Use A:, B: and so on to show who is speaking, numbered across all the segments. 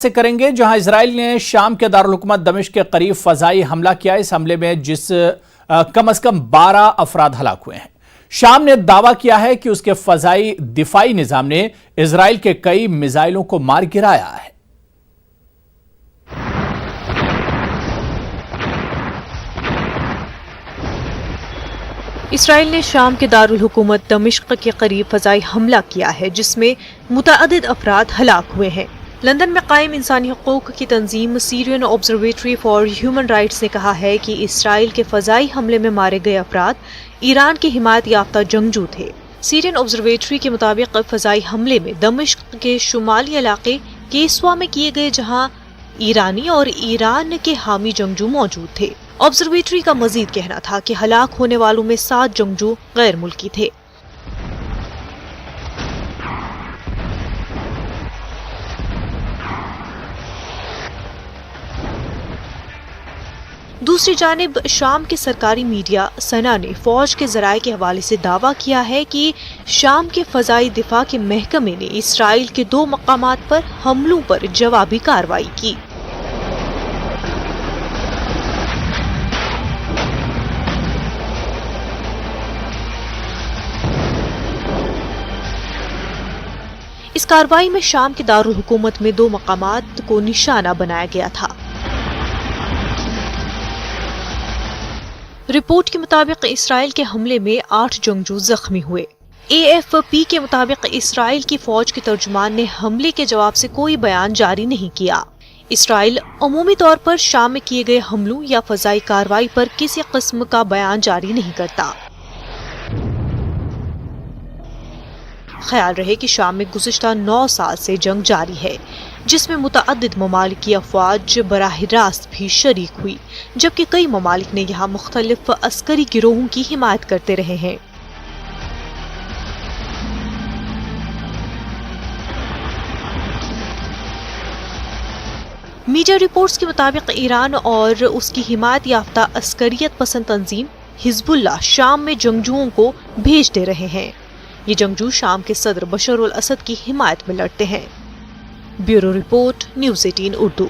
A: سے کریں گے جہاں اسرائیل نے شام کے دارالحکومت دمشق کے قریب فضائی حملہ کیا۔ اس حملے میں کم از کم 12 افراد ہلاک ہوئے ہیں۔ شام نے دعویٰ کیا ہے کہ اس کے فضائی دفاعی نظام نے اسرائیل کے کئی میزائلوں کو مار گرایا ہے۔
B: اسرائیل نے شام کے دارالحکومت دمشق کے قریب فضائی حملہ کیا ہے جس میں متعدد افراد ہلاک ہوئے ہیں۔ لندن میں قائم انسانی حقوق کی تنظیم سیرین آبزرویٹری فار ہیومن رائٹس نے کہا ہے کہ اسرائیل کے فضائی حملے میں مارے گئے افراد ایران کی حمایت یافتہ جنگجو تھے۔ سیرین آبزرویٹری کے مطابق فضائی حملے میں دمشق کے شمالی علاقے کیسوا میں کیے گئے جہاں ایرانی اور ایران کے حامی جنگجو موجود تھے۔ آبزرویٹری کا مزید کہنا تھا کہ ہلاک ہونے والوں میں 7 جنگجو غیر ملکی تھے۔ دوسری جانب شام کے سرکاری میڈیا سنا نے فوج کے ذرائع کے حوالے سے دعویٰ کیا ہے کہ شام کے فضائی دفاع کے محکمے نے اسرائیل کے 2 مقامات پر حملوں پر جوابی کارروائی کی۔ اس کارروائی میں شام کے دارالحکومت میں 2 مقامات کو نشانہ بنایا گیا تھا۔ رپورٹ کے مطابق اسرائیل کے حملے میں 8 جنگجو زخمی ہوئے۔ AFP کے مطابق اسرائیل کی فوج کے ترجمان نے حملے کے جواب سے کوئی بیان جاری نہیں کیا۔ اسرائیل عمومی طور پر شام میں کیے گئے حملوں یا فضائی کارروائی پر کسی قسم کا بیان جاری نہیں کرتا۔ خیال رہے کہ شام میں گزشتہ 9 سال سے جنگ جاری ہے جس میں متعدد ممالک کی افواج براہ راست بھی شریک ہوئی، جبکہ کئی ممالک نے یہاں مختلف عسکری گروہوں کی حمایت کرتے رہے ہیں۔ میڈیا رپورٹس کے مطابق ایران اور اس کی حمایت یافتہ عسکریت پسند تنظیم حزب اللہ شام میں جنگجوؤں کو بھیجتے رہے ہیں۔ یہ جنگجو شام کے صدر بشار الاسد کی حمایت میں لڑتے ہیں۔ Bureau report news 18 Urdu.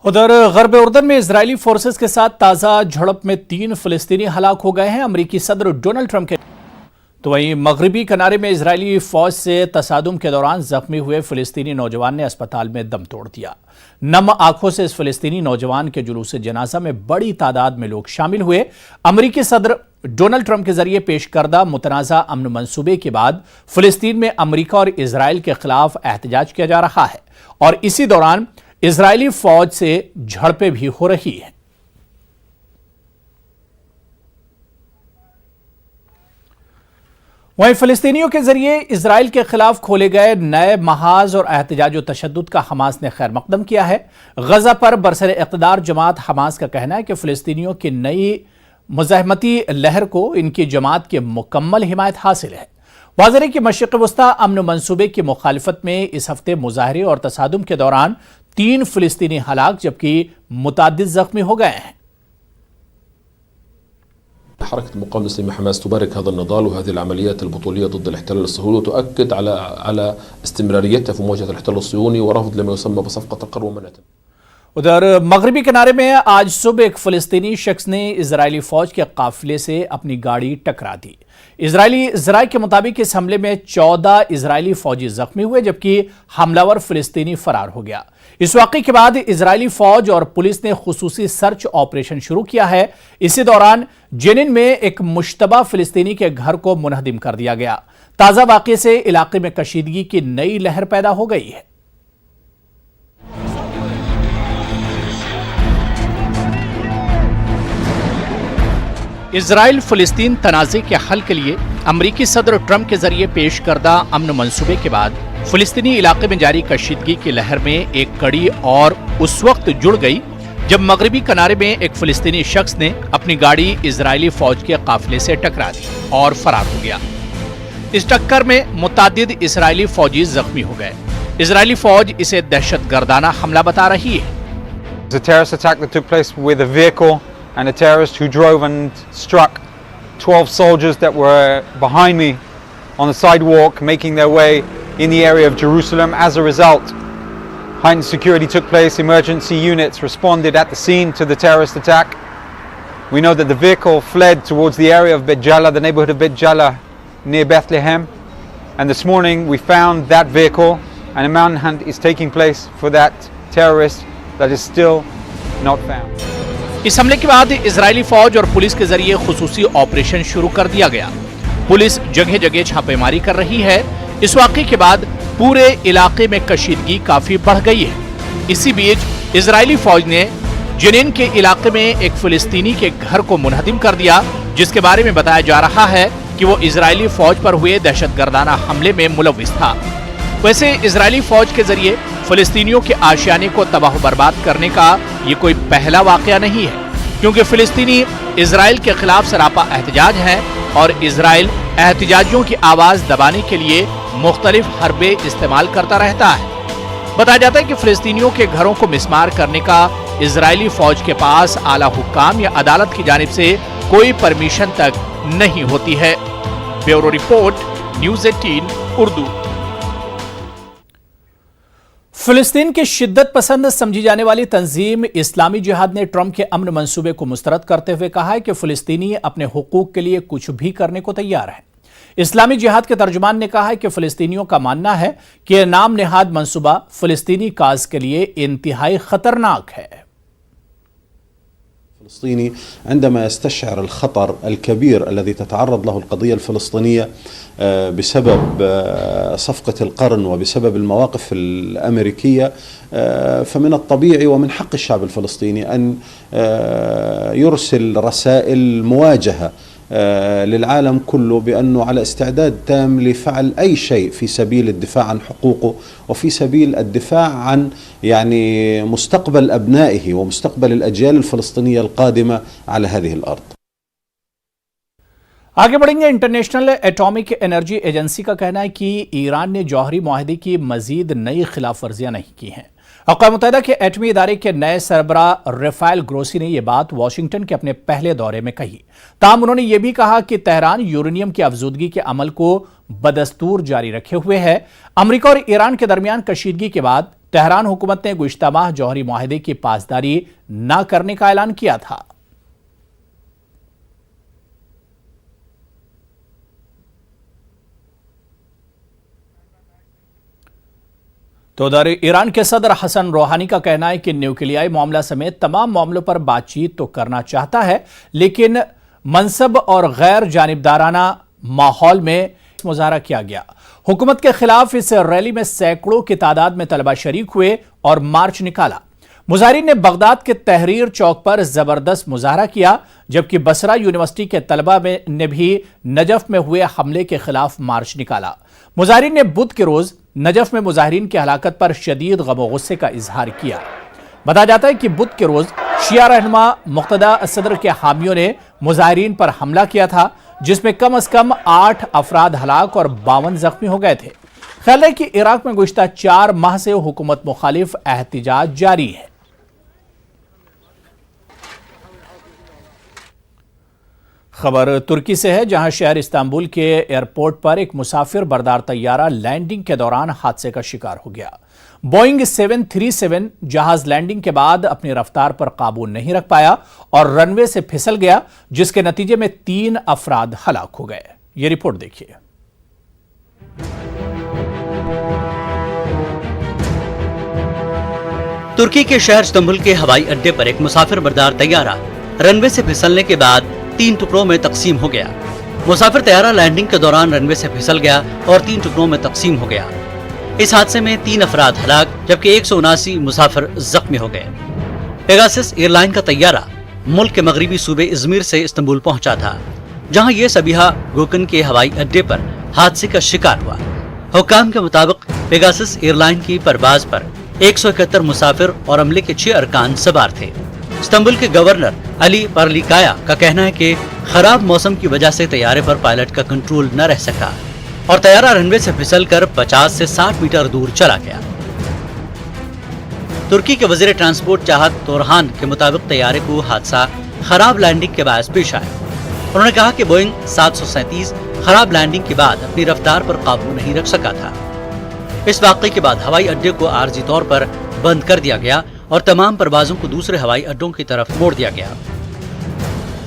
A: ادھر غرب اردن میں اسرائیلی فورسز کے ساتھ تازہ جھڑپ میں 3 فلسطینی ہلاک ہو گئے ہیں۔ امریکی صدر ڈونلڈ ٹرمپ کے تو وہیں مغربی کنارے میں اسرائیلی فوج سے تصادم کے دوران زخمی ہوئے فلسطینی نوجوان نے اسپتال میں دم توڑ دیا۔ نم آنکھوں سے اس فلسطینی نوجوان کے جلوس جنازہ میں بڑی تعداد میں لوگ شامل ہوئے۔ امریکی صدر ڈونلڈ ٹرمپ کے ذریعے پیش کردہ متنازع امن منصوبے کے بعد فلسطین میں امریکہ اور اسرائیل کے خلاف احتجاج کیا جا رہا ہے اور اسی دوران اسرائیلی فوج سے جھڑپیں بھی ہو رہی ہیں۔ وہیں فلسطینیوں کے ذریعے اسرائیل کے خلاف کھولے گئے نئے محاذ اور احتجاج و تشدد کا حماس نے خیر مقدم کیا ہے۔ غزہ پر برسر اقتدار جماعت حماس کا کہنا ہے کہ فلسطینیوں کی نئی مزاحمتی لہر کو ان کی جماعت کی مکمل حمایت حاصل ہے۔ واضح ہے کہ مشرق وسطی امن منصوبے کی مخالفت میں اس ہفتے مظاہرے اور تصادم کے دوران 3 فلسطینی ہلاک جبکہ متعدد زخمی ہو گئے ہیں۔
C: حركة المقاومة الإسلامية حماس تبارك هذا النضال وهذه العمليات البطولية ضد الاحتلال الصهيوني وتؤكد على استمراريتها في مواجهة الاحتلال الصهيوني ورفض لما يسمى بصفقة القرب ومنعها۔
A: ادھر مغربی کنارے میں آج صبح ایک فلسطینی شخص نے اسرائیلی فوج کے قافلے سے اپنی گاڑی ٹکرا دی۔ اسرائیلی ذرائع کے مطابق اس حملے میں 14 اسرائیلی فوجی زخمی ہوئے جبکہ حملہ ور فلسطینی فرار ہو گیا۔ اس واقعے کے بعد اسرائیلی فوج اور پولیس نے خصوصی سرچ آپریشن شروع کیا ہے۔ اسی دوران جنین میں ایک مشتبہ فلسطینی کے گھر کو منہدم کر دیا گیا۔ تازہ واقعے سے علاقے میں کشیدگی کی نئی لہر پیدا ہو گئی ہے۔ اسرائیل فلسطین تنازع کے حل کے لیے امریکی صدر ٹرمپ کے ذریعے پیش کردہ امن منصوبے کے بعد فلسطینی علاقے میں جاری کشیدگی کی لہر میں ایک کڑی اور اس وقت جڑ گئی جب مغربی کنارے میں ایک فلسطینی شخص نے اپنی گاڑی اسرائیلی فوج کے قافلے سے ٹکرا دی اور فرار ہو گیا۔ اس ٹکر میں متعدد اسرائیلی فوجی زخمی ہو گئے۔ اسرائیلی فوج اسے دہشت گردانہ حملہ بتا رہی ہے۔
D: The terrorist attack that took place with a vehicle and a terrorist who drove and struck 12 soldiers that were behind me on the sidewalk making their way in the area of Jerusalem. As a result, heightened security took place. Emergency units responded at the scene to the terrorist attack. We know that the vehicle fled towards the area of Beit Jala, the neighborhood of Beit Jala near Bethlehem. And this morning we found that vehicle, and a manhunt is taking place for that terrorist that is still not found.
A: इस हमले के बाद Israeli फौज और police के जरिए खुसूसी operation शुरू कर दिया गया। पुलिस जगह जगह छापेमारी कर रही है। इस वाक़े के बाद पूरे इलाके में कशीदगी काफी बढ़ गई है। इसी बीच इजरायली फौज ने जनीन के इलाके में एक फिलिस्तीनी के घर को मुनहदिम कर दिया, जिसके बारे में बताया जा रहा है कि वो इजरायली फौज पर हुए दहशतगर्दाना हमले में मुलव्विस था। वैसे इजरायली फौज के जरिए फिलिस्तीनियों के आशियाने को तबाह बर्बाद करने का ये कोई पहला वाकया नहीं है, क्योंकि फिलिस्तीनी इजराइल के खिलाफ सरापा एहतजाज हैं और इजराइल एहतजाजियों की आवाज दबाने के लिए मुख्तलिफ हरबे इस्तेमाल करता रहता है। बताया जाता है कि फिलिस्तीनियों के घरों को मिसमार करने का इजरायली फौज के पास आला हुक्काम या अदालत की जानिब से कोई परमिशन तक नहीं होती है। Bureau report, news 18 Urdu. फिलिस्तीन की शिद्दत पसंद समझी जाने वाली तंजीम इस्लामी जिहाद ने ट्रंप के अमन मंसूबे को मुस्तरद करते हुए कहा है कि फिलिस्तीनी अपने हुकूक के लिए कुछ भी करने को तैयार है। इस्लामी जिहाद के तर्जुमान ने कहा है कि फिलिस्तीनियों का मानना है कि यह नाम नेहाद मंसूबा फिलिस्तीनी काज के लिए इंतहाई खतरनाक है।
E: الفلسطيني عندما يستشعر الخطر الكبير الذي تتعرض له القضية الفلسطينية بسبب صفقة القرن وبسبب المواقف الأمريكية، فمن الطبيعي ومن حق الشعب الفلسطيني أن يرسل رسائل مواجهة للعالم كله بأنه على استعداد تام لفعل أي شيء في سبيل الدفاع عن حقوقه وفي سبيل الدفاع عن مستقبل أبنائه ومستقبل الأجيال الفلسطينية القادمة على هذه الأرض.
A: आगे बढ़ेंगे। इंटरनेशनल एटॉमिक एनर्जी एजेंसी का कहना है कि ईरान ने जौहरी मुआहदे की मजीद नई खिलाफ वर्जियां नहीं की हैं। अक़वाम मुत्तहिदा के एटमी इदारे के नए सरबरा राफेल ग्रोसी ने यह बात वाशिंगटन के अपने पहले दौरे में कही। ताहम उन्होंने यह भी कहा कि तेहरान यूरेनियम की अफजूदगी के अमल को बदस्तूर जारी रखे हुए है। अमरीका और ईरान के दरमियान कशीदगी के बाद तेहरान हुकूमत ने गुज़िश्ता माह जौहरी मुआहदे की पासदारी न करने का ऐलान किया था। तो उधर ईरान के सदर हसन रूहानी का कहना है कि न्यूक्लियाई मामला समेत तमाम मामलों पर बातचीत तो करना चाहता है, लेकिन मनसब और गैर जानिबदाराना माहौल में मुजाहरा किया गया। हुकूमत के खिलाफ इस रैली में सैकड़ों की तादाद में तलबा शरीक हुए और मार्च निकाला। मुजाहिरीन ने बगदाद के तहरीर चौक पर जबरदस्त मुजाहरा किया, जबकि बसरा यूनिवर्सिटी के तलबा ने भी नजफ में हुए हमले के खिलाफ मार्च निकाला। मुजाहिरीन ने बुध के रोज नजफ में मुजाहिरीन की हलाकत पर शदीद गम और गुस्से का इजहार किया। बताया जाता है कि बुध के रोज शिया रहनुमा मुक्तदा सदर के हामियों ने मुजाहिरीन पर हमला किया था, जिसमें कम से कम 8 अफराद हलाक और 52 जख्मी हो गए थे। ख्याल है कि इराक में गुज़िश्ता 4 माह से हुकूमत मुखालिफ एहतिजाज जारी है। खबर तुर्की से है, जहां शहर इस्तांबुल के एयरपोर्ट पर एक मुसाफिर बरदार तैयारा लैंडिंग के दौरान हादसे का शिकार हो गया। बोइंग 737 जहाज लैंडिंग के बाद अपनी रफ्तार पर काबू नहीं रख पाया और रनवे से फिसल गया, जिसके नतीजे में 3 अफराद हलाक हो गए। ये रिपोर्ट देखिए।
F: तुर्की के शहर इस्तांबुल के हवाई अड्डे पर एक मुसाफिर बरदार तैयारा रनवे से फिसलने के बाद 3 टुकड़ों में तकसीम हो गया। मुसाफिर तैयारा लैंडिंग के दौरान रनवे से फिसल गया और 3 टुकड़ों में तकसीम हो गया। इस हादसे में 3 अफराद हलाक जबकि 179 मुसाफिर जख्मी हो गए। पेगासस एयरलाइन का तैयारा मुल्क के मगरबी सूबे इजमिर से इस्तांबुल पहुंचा था, जहां ये सबिहा गोकन के हवाई अड्डे पर हादसे का शिकार हुआ। हुक्काम के मुताबिक पेगासस एयरलाइन की परवाज पर 171 मुसाफिर और अमले के 6 अरकान सवार थे। इस्तांबुल के गवर्नर अली पार्लिकाया का कहना है कि खराब मौसम की वजह से तैयारे पर पायलट का कंट्रोल न रह सका और तैयारा रनवे से फिसलकर 50 से 60 मीटर दूर चला गया। तुर्की के वजीर ट्रांसपोर्ट चाहत तोरहान के मुताबिक तैयारे को हादसा खराब लैंडिंग के बायस पेश आया। उन्होंने कहा कि बोइंग 737 खराब लैंडिंग के बाद अपनी रफ्तार पर काबू नहीं रख सका था। इस वाक़े के बाद हवाई अड्डे को आर्जी तौर पर बंद कर दिया गया और तमाम परवाजों को दूसरे हवाई अड्डों की तरफ मोड़ दिया गया।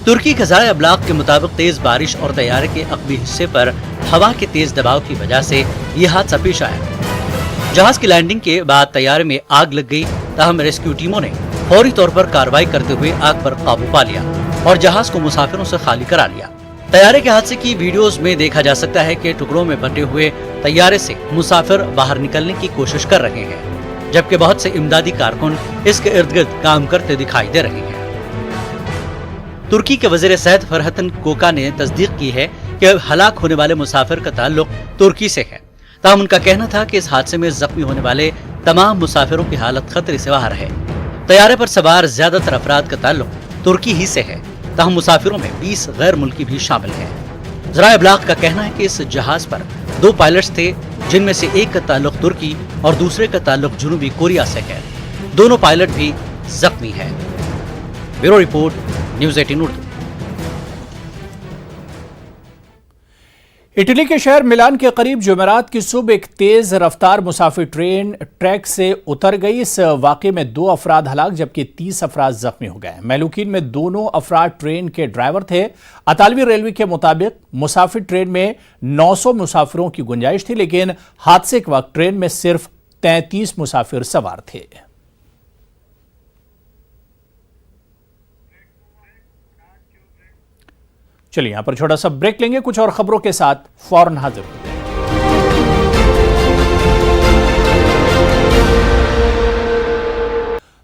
F: तुर्की ख़ज़ाए अबलाग के मुताबिक तेज बारिश और तैयारे के अक़बी हिस्से पर हवा के तेज दबाव की वजह से ये हादसा पेश आया। जहाज की लैंडिंग के बाद तैयारे में आग लग गई, ताहम रेस्क्यू टीमों ने फौरी तौर पर कार्रवाई करते हुए आग पर काबू पा लिया और जहाज को मुसाफिरों से खाली करा लिया। तैयारे के हादसे की वीडियोस में देखा जा सकता है कि टुकड़ों में बंटे हुए तैयारे से मुसाफिर बाहर निकलने की कोशिश कर रहे हैं, जबकि बहुत से इमदादी कारकुन इसके इर्द गिर्द काम करते दिखाई दे रहे हैं। तुर्की के वज़ीर सेहत फरहतन कोका ने तस्दीक की है कि हलाक होने वाले मुसाफिर का ताल्लुक तुर्की से है। ताहम उनका कहना था कि इस हादसे में जख्मी होने वाले तमाम मुसाफिरों की हालत खतरे से बाहर है। तैयारे पर सवार ज्यादातर अफराद का ताल्लुक तुर्की ही से है, ताहम मुसाफिरों में 20 गैर मुल्की भी शामिल हैं। ज़राए इब्लाग का कहना है कि इस जहाज पर 2 पायलट्स थे, जिनमें से एक का ताल्लुक तुर्की और दूसरे का ताल्लुक जनूबी कोरिया से है। दोनों पायलट भी जख्मी हैं। Bureau report, news 18 Urdu.
A: Italy के शहर मिलान के करीब जुमेरात की सुबह एक तेज रफ्तार मुसाफिर ट्रेन ट्रैक से उतर गई। इस वाक़े में 2 अफराद हलाक जबकि 30 अफराद जख्मी हो गए। महलूकीन में दोनों अफराद ट्रेन के ड्राइवर थे। अतालवी रेलवे के मुताबिक मुसाफिर ट्रेन में 900 मुसाफिरों की गुंजाइश थी, लेकिन हादसे के वक्त ट्रेन में सिर्फ 33 मुसाफिर सवार थे। चलिए यहां पर छोटा सा ब्रेक लेंगे, कुछ और खबरों के साथ फौरन हाजिर होते हैं।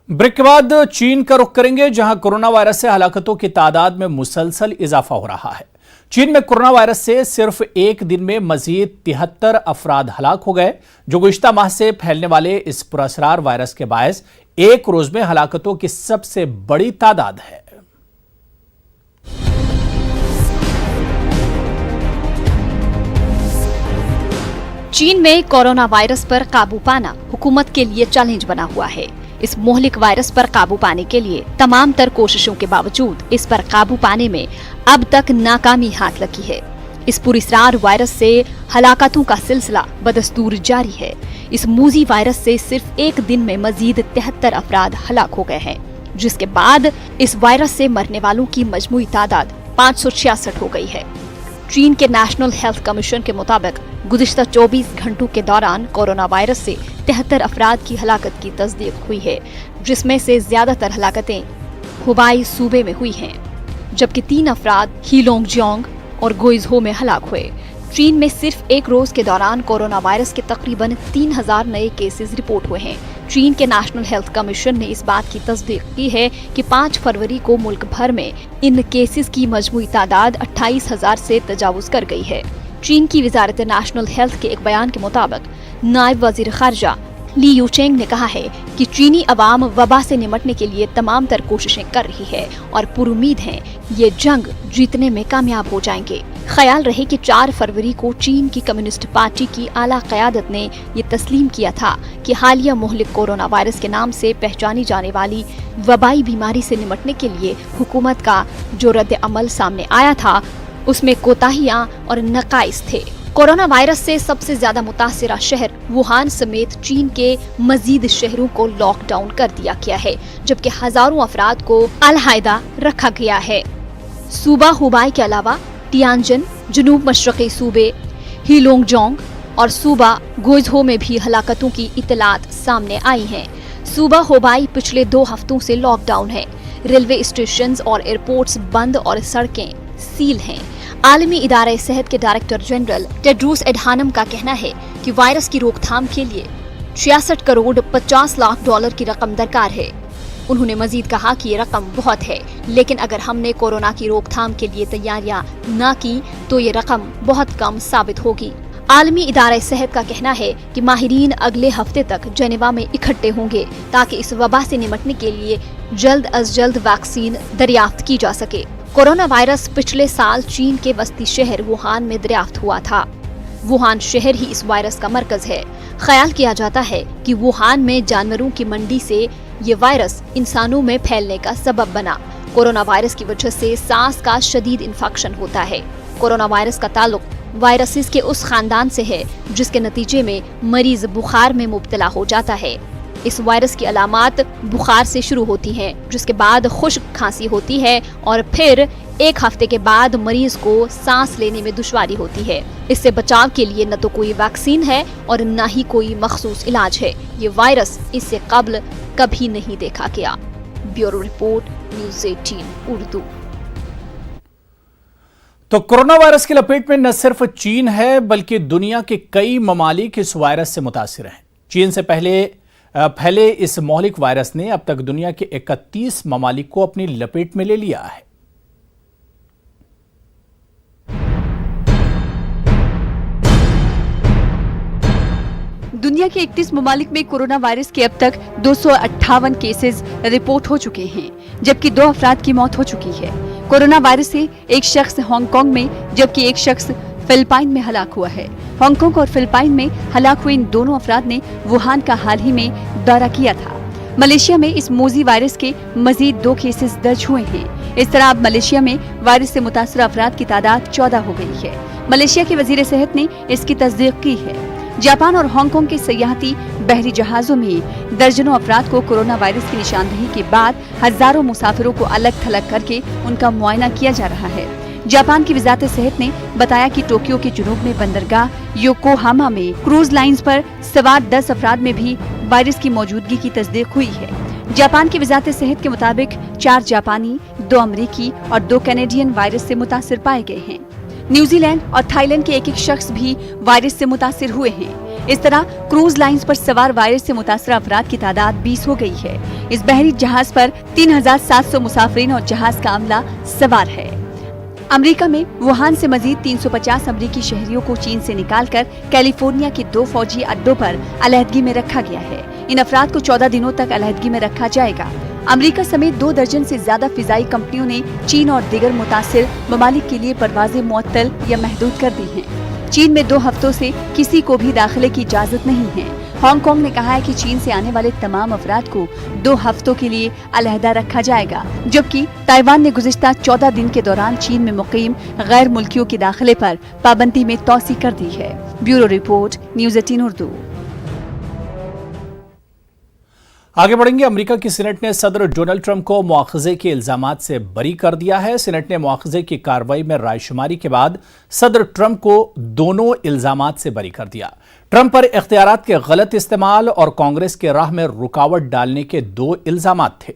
A: ब्रेक के बाद चीन का रुख करेंगे, जहां कोरोना वायरस से हलाकतों की तादाद में मुसलसल इजाफा हो रहा है। चीन में कोरोना वायरस से सिर्फ एक दिन में मजीद 73 अफराद हलाक हो गए, जो गुज़िश्ता माह से फैलने वाले इस पुरअसरार वायरस के बायस एक रोज में हलाकतों की सबसे बड़ी तादाद है।
G: चीन में कोरोना वायरस पर काबू पाना हुकूमत के लिए चैलेंज बना हुआ है। इस मोहलिक वायरस पर काबू पाने के लिए तमाम तर कोशिशों के बावजूद इस पर काबू पाने में अब तक नाकामी हाथ लगी है। इस पुरअसरार वायरस से हलाकतों का सिलसिला बदस्तूर जारी है। इस मूजी वायरस से सिर्फ एक दिन में मजीद 73 अफराद हलाक हो गए हैं, जिसके बाद इस वायरस से मरने वालों की मजमूई तादाद 566 हो गई है। चीन के नेशनल हेल्थ कमीशन के मुताबिक गुज़िश्ता 24 घंटों के दौरान कोरोना वायरस से 73 अफराद की हलाकत की तस्दीक हुई है, जिसमें से ज्यादातर हलाकतें हुबाई सूबे में हुई हैं, जबकि 3 अफराद हीलोंगजियांग और गुइज़हो में हलाक हुए। चीन में सिर्फ एक रोज के दौरान कोरोना वायरस के तकरीबन 3000 नए केसेस रिपोर्ट हुए हैं। चीन के नेशनल हेल्थ कमीशन ने इस बात की तस्दीक की है कि 5 फरवरी को मुल्क भर में इन केसेस की मजमूई तादाद 28,000 से तजावुज कर गई है। चीन की वजारत नेशनल हेल्थ के एक बयान के मुताबिक नायब वजीर खारजा ली यूचेंग ने कहा है कि चीनी अवाम वबा से निमटने के लिए तमाम तर कोशिशें कर रही है और पुरुमीद हैं ये जंग जीतने में कामयाब हो जाएंगे। ख्याल रहे कि 4 फरवरी को चीन की कम्युनिस्ट पार्टी की आला क़यादत ने ये तस्लीम किया था कि हालिया मोहलिक कोरोना वायरस के नाम से पहचानी जाने वाली वबाई बीमारी से निमटने के लिए हुकूमत का जो रद्द अमल सामने आया था उसमें कोताहियां और नकाइस थे। कोरोना वायरस से सबसे ज्यादा मुतासिरा शहर वुहान समेत चीन के मजीद शहरों को लॉकडाउन कर दिया गया है, जबकि हजारों अफराद को अलहदा रखा गया है। सूबा हुबाई के अलावा टियानजिन, जनूब मशरक़ी सूबे हीलोंगजियांग और सूबा गुइज़हो में भी हलाकतों की इतलात सामने आई हैं। सूबा हुबाई पिछले 2 हफ्तों से लॉकडाउन है। रेलवे स्टेशन और एयरपोर्ट्स बंद और सड़कें सील हैं। आलमी इदारे सेहत के डायरेक्टर जनरल टेड्रोस एडहानम का कहना है कि वायरस की रोकथाम के लिए 66 करोड़ 50 लाख डॉलर की रकम दरकार है। उन्होंने मजीद कहा कि ये रकम बहुत है, लेकिन अगर हमने कोरोना की रोकथाम के लिए तैयारियां न की तो ये रकम बहुत कम साबित होगी। आलमी इदारे सेहत का कहना है कि माहिरीन अगले हफ्ते तक जेनेवा में इकट्ठे होंगे ताकि इस वबा से निमटने के लिए जल्द अज जल्द वैक्सीन दरियाफ्त की जा सके। कोरोना वायरस पिछले साल चीन के वस्ती शहर वुहान में दरियाफ्त हुआ था। वुहान शहर ही इस वायरस का मरकज है। ख्याल किया जाता है कि वुहान में जानवरों की मंडी से ये वायरस इंसानों में फैलने का सबब बना। कोरोना वायरस की वजह से सांस का शदीद इन्फेक्शन होता है। कोरोना वायरस का ताल्लुक वायरसेस के उस खानदान से है जिसके नतीजे में मरीज बुखार में मुब्तला हो जाता है। इस वायरस की अलामात बुखार से शुरू होती हैं, जिसके बाद खुश्क खांसी होती है और फिर 1 हफ्ते के बाद मरीज को सांस लेने में दुश्वारी होती है। इससे बचाव के लिए न तो कोई वैक्सीन है और न ही कोई मखसूस इलाज है। ये वायरस इससे कब्ल कभी नहीं देखा गया। Bureau report, news 18 Urdu.
A: तो कोरोना वायरस की लपेट में न सिर्फ चीन है बल्कि दुनिया के कई ममालिक इस वायरस से मुतासिर हैं। चीन से फैले इस मौलिक वायरस ने अब तक दुनिया के 31 ममालिक को अपनी लपेट में ले लिया है।
H: दुनिया के 31 ममालिक में कोरोना वायरस के अब तक 258 केसेस रिपोर्ट हो चुके हैं, जबकि 2 अफराद की मौत हो चुकी है। कोरोना वायरस से एक शख्स हांगकांग में जबकि एक शख्स फिलिपाइन में हलाक हुआ है। हांगकांग और फिलिपाइन में हलाक हुए इन दोनों अफराद ने वुहान का हाल ही में दौरा किया था। मलेशिया में इस मोजी वायरस के मजीद 2 केसेस दर्ज हुए हैं। इस तरह अब मलेशिया में वायरस से मुतासर अफराद की तादाद 14 हो गई है। मलेशिया के वजीर सेहत ने इसकी तस्दीक की है। जापान और हांगकांग के सयाहती बहरी जहाजों में दर्जनों अफराद को कोरोना वायरस की निशानदेही के बाद हजारों मुसाफिरों को अलग थलग करके उनका मुआयना किया जा रहा है। जापान की वजारत सेहत ने बताया कि टोक्यो के जुनूब में बंदरगाह योकोहामा में क्रूज लाइंस पर सवार 10 अफराद में भी वायरस की मौजूदगी की तस्दीक हुई है। जापान की वजारत सेहत के मुताबिक 4 जापानी, 2 अमरीकी और 2 कैनेडियन वायरस से मुतासिर पाए गए हैं। न्यूजीलैंड और थाईलैंड के एक शख्स भी वायरस से मुतासिर हुए हैं। इस तरह क्रूज लाइंस पर सवार वायरस से मुतासर अफराद की तादाद 20 हो गई है। इस बहरी जहाज पर 3700 मुसाफिरीन और जहाज का अमला सवार है। अमेरिका में वुहान से मजीद 350 अमरीकी शहरियों को चीन से निकालकर कैलिफोर्निया के 2 फौजी अड्डों पर अलहदगी में रखा गया है। इन अफराद को 14 दिनों तक अलहदगी में रखा जाएगा। अमेरिका समेत 2 दर्जन से ज्यादा फिजाई कंपनियों ने चीन और दीगर मुतासिर ममालिक के लिए परवाजें मुअत्तल या महदूद कर दी हैं। चीन में 2 हफ्तों से किसी को भी दाखिले की इजाजत नहीं है। हांगकांग ने कहा है कि चीन से आने वाले तमाम अफराद को 2 हफ्तों के लिए अलहदा रखा जाएगा, जबकि ताइवान ने गुज़िश्ता 14 दिन के दौरान चीन में मुकीम गैर मुल्कियों के दाखिले पर पाबंदी में तौसी कर दी है। Bureau report, news 18 Urdu.
A: आगे बढ़ेंगे। अमेरिका की सीनेट ने सदर डोनाल्ड ट्रंप को मुआखजे के इल्जामात से बरी कर दिया है। सीनेट ने मुआखजे की कार्रवाई में रायशुमारी के बाद सदर ट्रंप को दोनों इल्जामात से बरी कर दिया। ट्रंप पर इख्तियारात के गलत इस्तेमाल और कांग्रेस के राह में रुकावट डालने के 2 इल्जामात थे।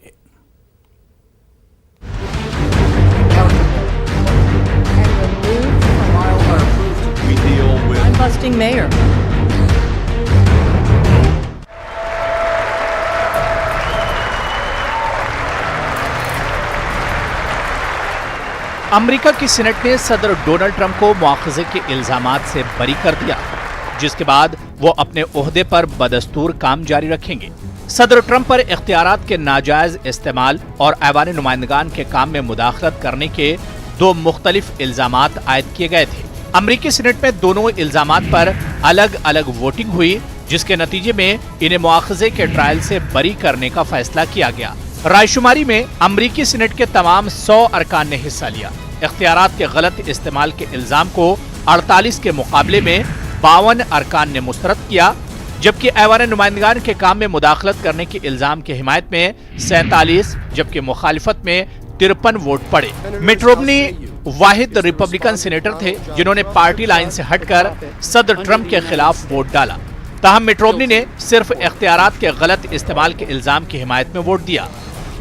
A: अमेरिका की सीनेट ने सदर डोनाल्ड ट्रंप को मुआखजे के इल्जामात से बरी कर दिया, जिसके बाद वो अपने ओहदे पर बदस्तूर काम जारी रखेंगे। सदर ट्रंप पर इख्तियारात के नाजायज इस्तेमाल और ऐवान नुमाइंदगान के काम में मुदाखलत करने के 2 मुख्तलिफ इल्जामात आयद किए गए थे। अमेरिकी सीनेट में दोनों इल्जामात पर अलग अलग वोटिंग हुई, जिसके नतीजे में इन्हें मुआखजे के ट्रायल से बरी करने का फैसला किया गया। रायशुमारी में अमेरिकी सीनेट के तमाम 100 अरकान ने हिस्सा लिया। इख्तियारात के गलत इस्तेमाल के इल्जाम को 48 के मुकाबले में 52 अरकान ने मुस्तरद किया, जबकि ऐवान नुमाइंदगान के काम में मुदाखलत करने के इल्जाम की हिमायत में 47 जबकि मुखालिफत में 53 वोट पड़े। मिट रोमनी वाहिद रिपब्लिकन सीनेटर थे जिन्होंने पार्टी लाइन से हटकर सदर ट्रंप के खिलाफ वोट डाला। ताहम मिट रोमनी ने सिर्फ इख्तियारात के गलत इस्तेमाल के इल्जाम की हिमायत में वोट दिया।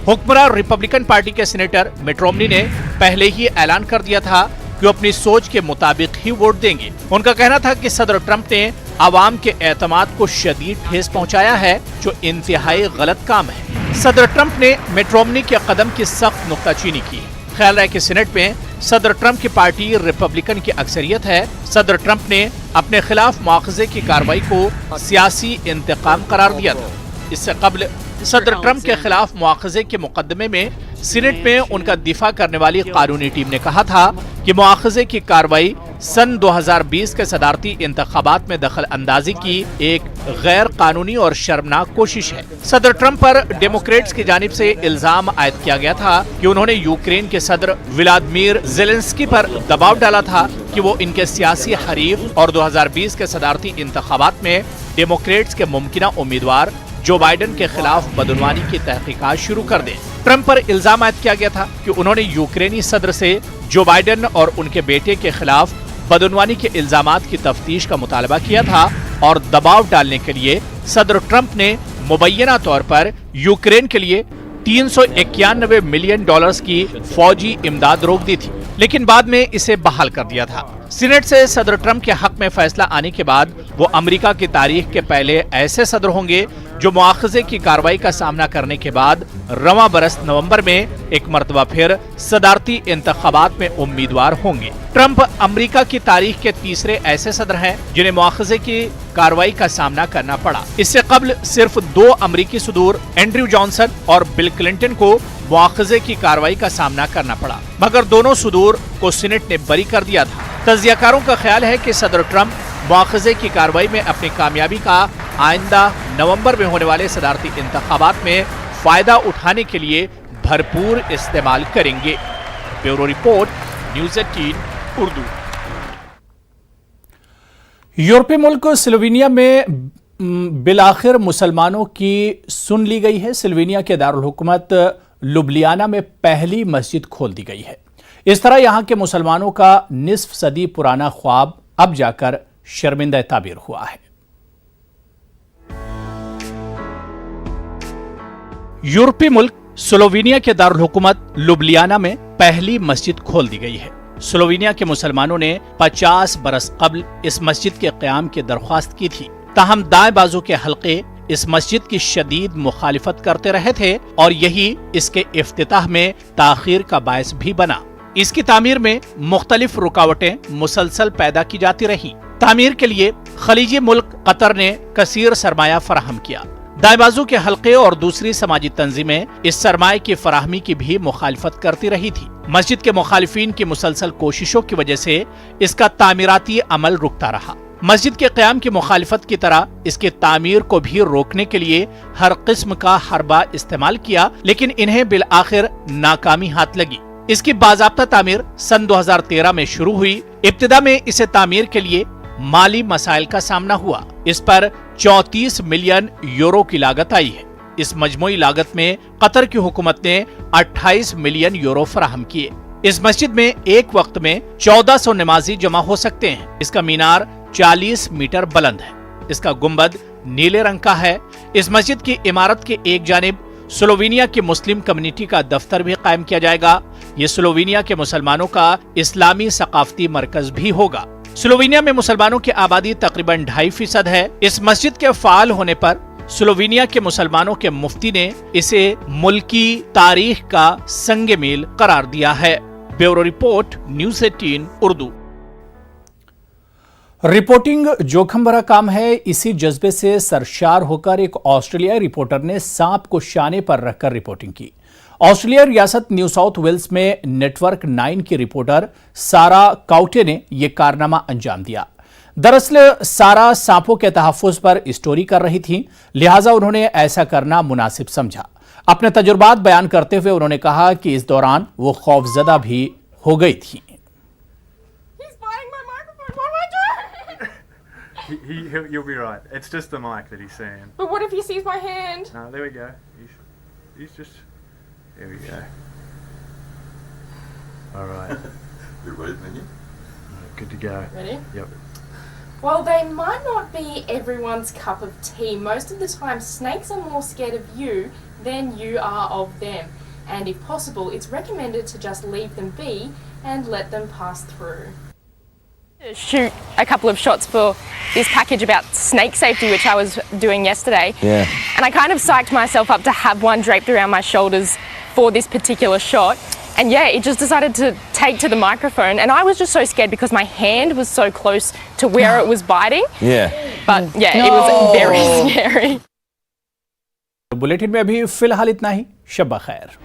A: हुक्मरान रिपब्लिकन पार्टी के सीनेटर मिट रोमनी ने पहले ही ऐलान कर दिया था कि वो अपनी सोच के मुताबिक ही वोट देंगे। उनका कहना था कि सदर ट्रंप ने आवाम के एतमाद को शदीद ठेस पहुंचाया है, जो इंतहाई गलत काम है। सदर ट्रंप ने मिट रोमनी के कदम की सख्त नुक्ताचीनी की। ख्याल है कि सीनेट में सदर ट्रंप की पार्टी रिपब्लिकन की अक्सरियत है। सदर ट्रंप ने अपने खिलाफ मुआखजे की कार्रवाई को सियासी इंतकाम करार दिया था। इससे कबल सदर ट्रंप के खिलाफ मुआखजे के मुकदमे में सीनेट में उनका दिफा करने वाली कानूनी टीम ने कहा था कि मुआखजे की कार्रवाई सन 2020 के सदारती इंतखाबात में दखल अंदाजी की एक गैर कानूनी और शर्मनाक कोशिश है। सदर ट्रंप पर डेमोक्रेट्स की जानिब से इल्जाम आयद किया गया था कि उन्होंने यूक्रेन के सदर व्लादिमीर ज़ेलेंस्की पर दबाव डाला था कि वो इनके सियासी हरीफ और 2020 के सदारती इंतखाबात में डेमोक्रेट्स के मुमकिना उम्मीदवार जो बाइडेन के खिलाफ बदनवानी की तहकीकात शुरू कर दें। ट्रंप पर इल्जाम आयद किया गया था कि उन्होंने यूक्रेनी सदर से जो बाइडेन और उनके बेटे के खिलाफ बदनवानी के इल्जामात की तफ्तीश का मुतालबा किया था और दबाव डालने के लिए सदर ट्रंप ने मुबैना तौर पर यूक्रेन के लिए $391 मिलियन की फौजी इमदाद रोक दी थी, लेकिन बाद में इसे बहाल कर दिया था। सीनेट से सदर ट्रंप के हक में फैसला आने के बाद वो अमेरिका की तारीख के पहले ऐसे सदर होंगे जो मुआखजे की कार्रवाई का सामना करने के बाद रवां बरस नवंबर में एक मर्तबा फिर सदारती इंतखाबात में उम्मीदवार होंगे। ट्रंप अमेरिका की तारीख के तीसरे ऐसे सदर हैं जिन्हें मुआखजे की कार्रवाई का सामना करना पड़ा। इससे कबल सिर्फ 2 अमेरिकी सदूर एंड्रयू जॉनसन और बिल क्लिंटन को मुआखजे की कार्रवाई का सामना करना पड़ा, मगर दोनों सदूर को सीनेट ने बरी कर दिया था। तज्जियाकारों का ख्याल है कि सदर ट्रंप मुआखजे की कार्रवाई में अपनी कामयाबी का आइंदा नवंबर में होने वाले सदारती इंतखाबात में फायदा उठाने के लिए भरपूर इस्तेमाल करेंगे। Bureau report, news 18 Urdu. यूरोपीय मुल्क स्लोवेनिया में बिलाखिर मुसलमानों की सुन ली गई है। स्लोवेनिया के दारुल हुकूमत लुब्लियाना में पहली मस्जिद खोल दी गई है। इस तरह यहां के मुसलमानों का निस्फ सदी पुराना ख्वाब अब जाकर शर्मिंदा ताबीर हुआ है। यूरोपीय मुल्क स्लोवेनिया के दारुल हुकूमत लुब्लियाना में पहली मस्जिद खोल दी गई है। स्लोवेनिया के मुसलमानों ने 50 बरस कबल इस मस्जिद के क़याम की दरख्वास्त की थी, ताहम दाएं बाजू के हल्के इस मस्जिद की शदीद मुखालिफत करते रहे थे और यही इसके इफ्तिताह में ताखीर का बायस भी बना। इसकी तामीर में मुख्तलिफ रुकावटें मुसलसल पैदा की जाती रही। तामीर के लिए खलीजी मुल्क कतर ने कसीर सरमाया फराहम किया। दाएं बाजू के हल्के और दूसरी समाजी तंजीमें इस सरमाए की फराहमी की भी मुखालिफत करती रही थी। मस्जिद के मुखालिफिन की मुसलसल कोशिशों की वजह से इसका तामीराती अमल रुकता रहा। मस्जिद के क़याम की मुखालिफत की तरह इसकी तामीर को भी रोकने के लिए हर किस्म का हरबा इस्तेमाल किया, लेकिन इन्हें बिल आखिर नाकामी हाथ लगी। इसकी बाज़ाब्ता तामीर सन 2013 में शुरू हुई। इब्तिदा में इसे तामीर के लिए माली मसाइल का सामना हुआ। इस पर 34 मिलियन यूरो की लागत आई है। इस मजमूई लागत में कतर की हुकूमत ने 28 मिलियन यूरो फराहम किए। इस मस्जिद में एक वक्त में 1400 नमाजी जमा हो सकते हैं। इसका मीनार 40 मीटर बुलंद है। इसका गुंबद नीले रंग का है। इस मस्जिद की इमारत के एक जानिब स्लोवेनिया की मुस्लिम कम्युनिटी का दफ्तर भी कायम किया जाएगा। ये स्लोवेनिया के मुसलमानों का इस्लामी सकाफती मरकज भी होगा। स्लोवेनिया में मुसलमानों की आबादी तकरीबन 2.5% है। इस मस्जिद के फाल होने पर स्लोवेनिया के मुसलमानों के मुफ्ती ने इसे मुल्की तारीख का संगे मील करार दिया है। Bureau report, news 18 Urdu. Reporting जोखिम भरा काम है। इसी जज्बे से सरशार होकर एक ऑस्ट्रेलियाई रिपोर्टर ने सांप को शाने पर रखकर रिपोर्टिंग की। ऑस्ट्रेलिया रियासत न्यू साउथ वेल्स में नेटवर्क 9 की रिपोर्टर सारा काउटे ने यह कारनामा अंजाम दिया। दरअसल सारा सांपों के तहफ्फुज पर स्टोरी कर रही थी, लिहाजा उन्होंने ऐसा करना मुनासिब समझा। अपने तजुर्बात बयान करते हुए उन्होंने कहा कि इस दौरान वो खौफजदा भी हो गई थी।
I: You'll be right. It's just the mic that he's saying.
J: But what if he sees my hand?
I: No, there we go. He's just... There we go. All right.
K: You're ready, thank you.
I: Good to go.
J: Ready?
I: Yep.
J: Well, they might not be everyone's cup of tea. Most of the time, snakes are more scared of you than you are of them. And if possible, it's recommended to just leave them be and let them pass through. Shoot a couple of shots for this package about snake safety, which I was doing yesterday.
L: Yeah.
J: And I kind of psyched myself up to have one draped around my shoulders for this particular shot. And yeah, it just decided to take to the microphone. And I was just so scared because my hand was so close to where it was biting.
L: Yeah.
J: But yeah, it was very scary.
A: Bulletin में अभी फिलहाल इतना ही। शब खैर।